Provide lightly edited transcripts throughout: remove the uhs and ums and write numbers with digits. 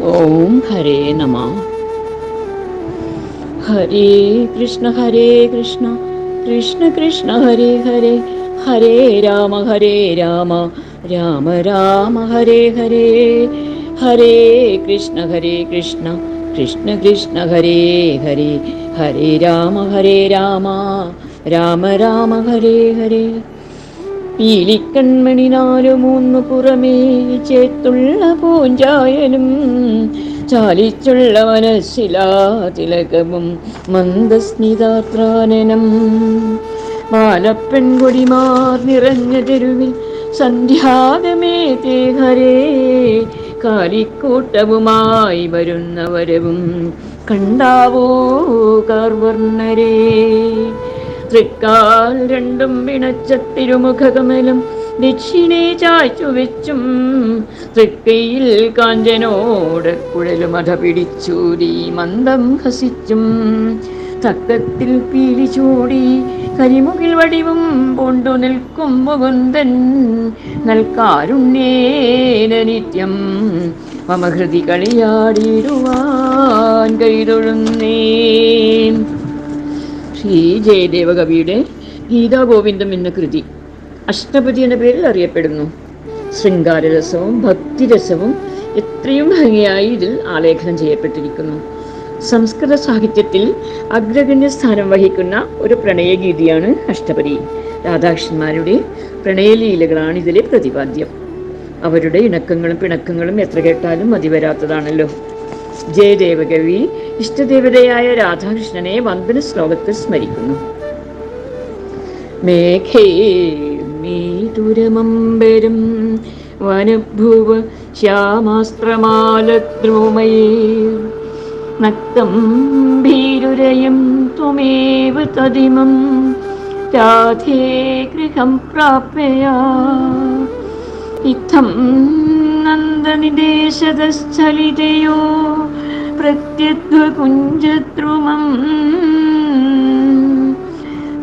ഓം ഹരേ നമ. ഹരേ കൃഷ്ണ കൃഷ്ണ കൃഷ്ണ ഹരേ ഹരേ, ഹരേ രാമ രാമ രാമ ഹരേ ഹരേ. ഹരേ കൃഷ്ണ കൃഷ്ണ കൃഷ്ണ ഹരേ ഹരേ, ഹരേ രാമ രാമ രാമ ഹരേ ഹരേ. പീലിക്കൺമണി നാലു മൂന്നു പുറമേ ചേത്തുള്ള പൂഞ്ചായനും ചാലിച്ചുള്ള മനസ്സിലാ തിലകവും മന്ദസ്മിതാത്രാനനം. മാലപ്പെൺകൊടിമാർ നിറഞ്ഞ തെരുവിൽ സന്ധ്യാഗമേതേ ഹരേ, കാലിക്കൂട്ടവുമായി വരുന്ന വരവും കണ്ടാവോ കാർവർണ്ണരേ. തൃക്കാൽ രണ്ടും പിണച്ച തിരുമുഖകമലം ദക്ഷിണേ ചായ്ച്ചു വെച്ചും തൃക്കൈയിൽ കാഞ്ചനോട് കുഴലുമത പിടിച്ചൂരി മന്ദം ഹസിച്ചും തക്കത്തിൽ പീലി ചൂടി കരിമുകിൽ വടിവും കൊണ്ടു നിൽക്കും മുകുന്ദൻ നൽകാരുണ്യേന നിത്യം മമ ഹൃദി കളിയാടിടുവാൻ കൈതൊഴുന്നേ. ശ്രീ ജയദേവ കവിയുടെ ഗീതാഗോവിന്ദം എന്ന കൃതി അഷ്ടപതി എന്ന പേരിൽ അറിയപ്പെടുന്നു. ശൃംഗാരരസവും ഭക്തിരസവും എത്രയും ഭംഗിയായി ഇതിൽ ആലേഖനം ചെയ്യപ്പെട്ടിരിക്കുന്നു. സംസ്കൃത സാഹിത്യത്തിൽ അഗ്രഗണ്യ സ്ഥാനം വഹിക്കുന്ന ഒരു പ്രണയഗീതിയാണ് അഷ്ടപതി. രാധാകൃഷ്ണന്മാരുടെ പ്രണയലീലകളാണ് ഇതിലെ പ്രതിപാദ്യം. അവരുടെ ഇണക്കങ്ങളും പിണക്കങ്ങളും എത്ര കേട്ടാലും മതിവരാത്തതാണല്ലോ. ജയദേവകവി ഇഷ്ടദേവതയായ രാധാകൃഷ്ണനെ വന്ദന ശ്ലോകത്തിൽ സ്മരിക്കുന്നു. മേഘേ മീതുരമംബരം വനഭുവ ശ്യാമാസ്ത്രമാലദ്രുമൈർ നക്തം ഭീരുരയം ത്വമേവ തദിമം രാധേ ഗൃഹം പ്രാപ്യയാ. ഇത്തം നന്ദനിദേശതസ്ഥലിതയോ പ്രത്യദ്വകുഞ്ചദ്രുമം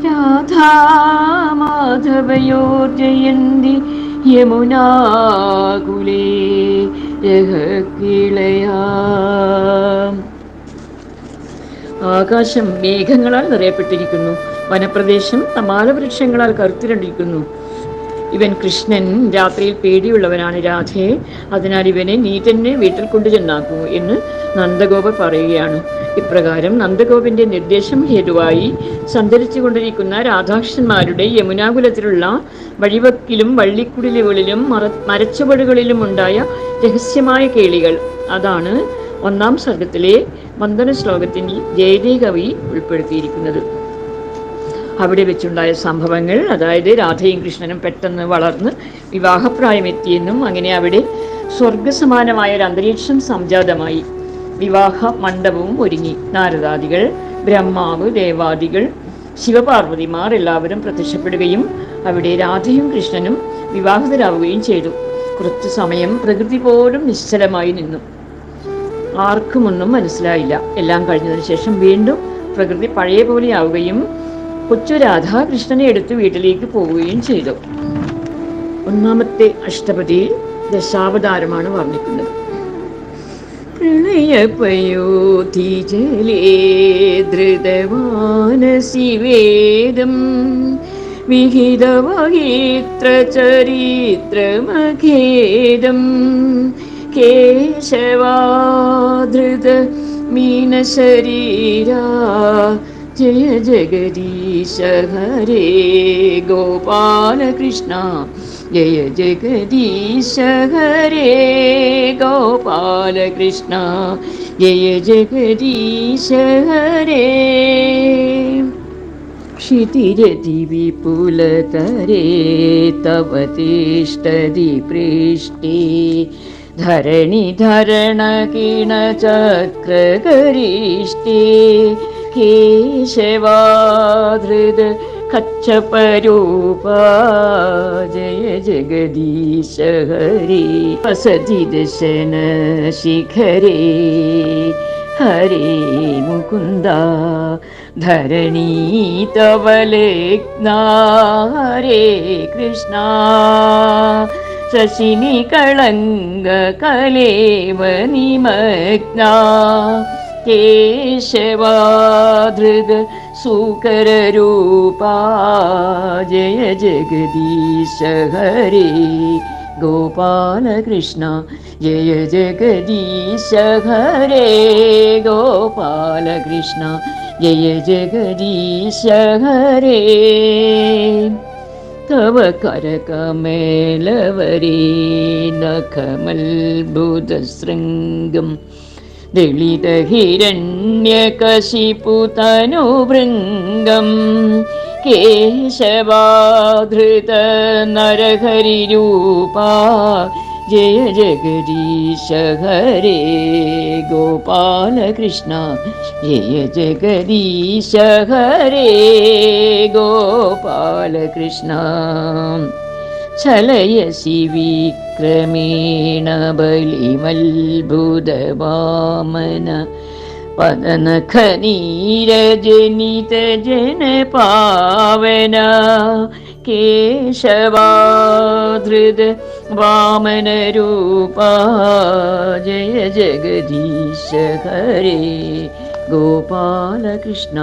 രാധാമാധവയോർജയന്തി യമുനാകുലേ രഹകിളയാ. ആകാശം മേഘങ്ങളാൽ നിറയപ്പെട്ടിരിക്കുന്നു. വനപ്രദേശം തമാലവൃക്ഷങ്ങളാൽ കറുത്തിരണ്ടിരിക്കുന്നു. ഇവൻ കൃഷ്ണൻ രാത്രിയിൽ പേടിയുള്ളവനാണ് രാധേ, അതിനാൽ ഇവനെ നീ തന്നെ വീട്ടിൽ കൊണ്ടു ചെന്നാക്കൂ എന്ന് നന്ദഗോപർ പറയുകയാണ്. ഇപ്രകാരം നന്ദഗോപന്റെ നിർദ്ദേശം ഹേതുവായി സഞ്ചരിച്ചു കൊണ്ടിരിക്കുന്ന രാധാകൃഷ്ണന്മാരുടെ യമുനാകുലത്തിലുള്ള വഴിവക്കിലും വള്ളിക്കുടിലുകളിലും മരച്ചുവടുകളിലും ഉണ്ടായ രഹസ്യമായ കേളികൾ, അതാണ് ഒന്നാം സർഗത്തിലെ വന്ദന ശ്ലോകത്തിൽ ജയദേവ കവി ഉൾപ്പെടുത്തിയിരിക്കുന്നത്. അവിടെ വെച്ചുണ്ടായ സംഭവങ്ങൾ, അതായത് രാധയും കൃഷ്ണനും പെട്ടെന്ന് വളർന്ന് വിവാഹപ്രായമെത്തിയെന്നും അങ്ങനെ അവിടെ സ്വർഗസമാനമായ ഒരു അന്തരീക്ഷം സംജാതമായി. വിവാഹ മണ്ഡപവും ഒരുങ്ങി. നാരദാദികൾ, ബ്രഹ്മാവ്, ദേവാദികൾ, ശിവപാർവതിമാർ എല്ലാവരും പ്രത്യക്ഷപ്പെടുകയും അവിടെ രാധയും കൃഷ്ണനും വിവാഹിതരാവുകയും ചെയ്തു. കുറച്ചു സമയം പ്രകൃതി പോലും നിശ്ചലമായി നിന്നു. ആർക്കും ഒന്നും മനസ്സിലായില്ല. എല്ലാം കഴിഞ്ഞതിന് ശേഷം വീണ്ടും പ്രകൃതി പഴയ പോലെയാവുകയും കൊച്ചു രാധ കൃഷ്ണനെ എടുത്ത് വീട്ടിലേക്ക് പോവുകയും ചെയ്തു. ഒന്നാമത്തെ അഷ്ടപതിയിൽ ദശാവതാരമാണ് വർണ്ണിക്കുന്നത്. പ്രണയപയോധി ജലേ ധൃതമാനസി വേദം വിഹിതവഹിത്ര ചരിത്രമഖേദം കേശവാധൃത മീനശരീരാ ജയ ജഗദീശ ഹരേ ഗോപാലകൃഷ്ണ ജയ ജഗദീശ ഹരേ ഗോപാലകൃഷ്ണ ജയ ജഗദീശ ഹരേ. ക്ഷിതിരതി വിപുലതരേ തവ തിഷ്ടതി പൃഷ്ഠേ ധരണിധരണകിണ ചക്രഗരിഷ്ഠേ കേശവാധൃത കच्छपरूपा जय जगदीश हरे वसति दशन शिखरे हरे मुकुन्दा धरणी तव लेख्ना हरे कृष्णा ശശിനി കളങ്ക കലേവ നിമഗ്ന കേശവാധൃത സൂകരരൂപാ ജയ ജഗദീശ ഹരേ ഗോപാലകൃഷ്ണ ജയ ജഗദീശ ഹരേ ഗോപാലകൃഷ്ണ ജയ ജഗദീശ ഹരേ തവ കരകമേലവരേ നഖമത്ഭുതശൃംഗം ദളിതഹിരണ്യകശിപുതനുഭൃംഗം കേശവാധൃത നരഹരിരൂപാ ജയ ജഗദീശ ഹരേ ഗോപാലകൃഷ്ണ ജയ ജഗദീശ ഹരേ ഗോപാലകൃഷ്ണ ചലയസി വിക്രമേണ ബലിമത്ഭുതവാമന പദനഖനീരജനിത ജനപാവന കേശവാധൃത വാമനരൂപാ ജയ ജഗദീശ ഹരേ ഗോപാലകൃഷ്ണ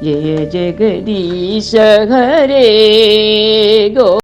ജയ ജഗദീശ ഹരേ ഗോ